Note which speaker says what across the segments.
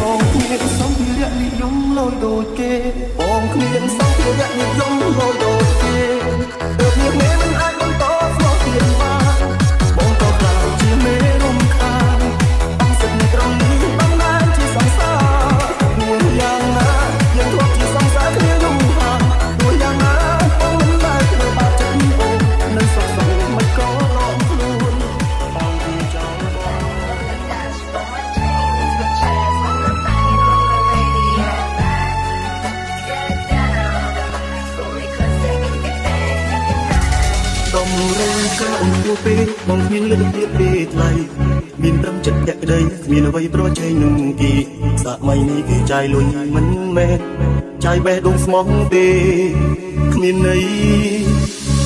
Speaker 1: បងគ្មានសម្ភារៈនិយមលយដូចគេបងគ្មានសម្ភារៈនិយមលយដូចគេទើបនេះមិនអាចបន្តស្មោះទៀតបានបងក៏ខ្លាចជាមេរំខានអង្គសិទ្ធិត្រង់នេះតំណាងជាសង្សារមួយយ៉ាងណាយើងធ្លាប់ជាសង្សារគ្នាយូរហើយមួយយ៉ាងណាបងមិនដែលធ្វើបាបចិត្តអូននៅសោកសៅមិនក៏រំខ្លួនបងវាចង់ដំរងកៅយូរពេកបងគ្មានលទ្ធភាពទេថ្លៃមានត្រឹមចិត្តតែក្តីគ្មានអ្វីប្រជែងនឹងគេសម័យនេះគេចាយលុយមិនមែនចាយបេះដូងស្មោះទេគ្មានន័យ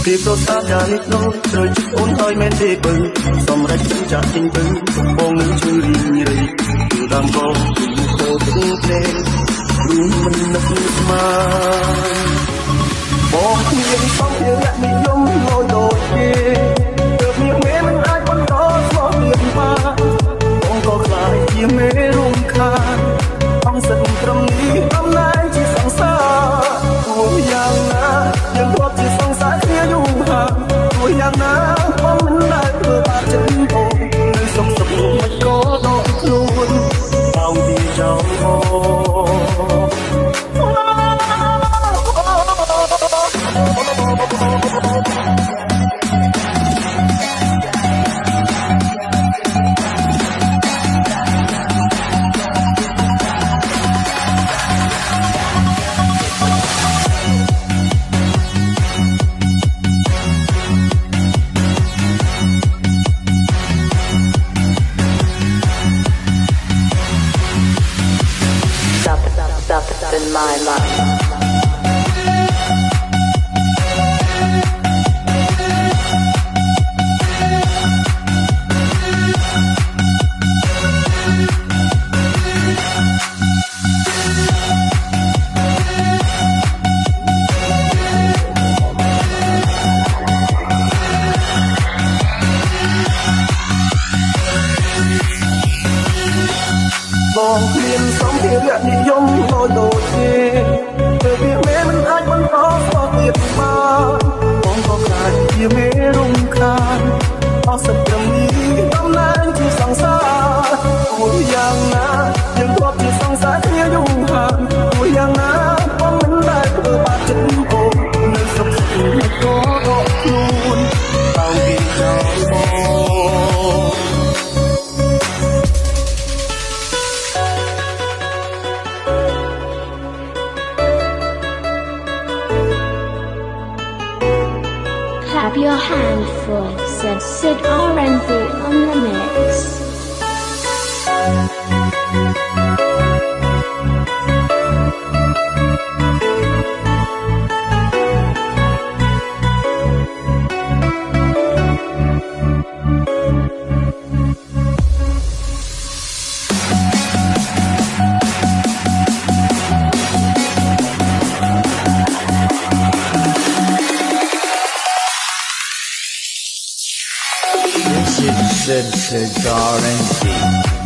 Speaker 1: គេប្រសាទចានេះដូចត្រូវជិះអូនហើយមែនទេបើសម្រាប់ចាក់ចេញទៅបងនឹងជួយរីងរៃគឺដើមបងគឺខោទឹកភ្លេងរួមមិននឹកស្មានបងគ្មានសម្ភារៈនិយមលយដូចគេទើបនេះមិនអាចបន្តស្មោះទៀតបានបងក៏ខ្លាចជាមេរំខានអង្គសិទ្ធិត្រឹមនេះតំណាងជាសង្សារពួកយ៉ាងណាយើងធ្លាប់ជាសង្សារគ្នាយូរហើយពួកយ៉ាងណាបងមិនដែលធ្វើបាបចិត្តអូននៅសុខមិនក៏ដកខ្លួនបោទីចោលបង
Speaker 2: Stop in my life.
Speaker 1: បងគ្មានសម្ភារៈនិយមលយដូចគេទើបវាមិនអាចបន្តស្មោះទៀតបានបងក៏ខ្លាចជាមេរំខានអស់សត្រឹមនេះតំណាងជាសង្សារមួយយ៉ាងណាយើងធ្លាប់ជាសង្សារគ្នាយូរហើយមួយយ៉ាងណាបងមិនដែលធ្វើបាបចិត្តអូននៅសុខមិនក៏រកខ្លួនបោពីចោលបង
Speaker 3: Clap your hand for Sid R&B on the mix.
Speaker 4: Sid R&B.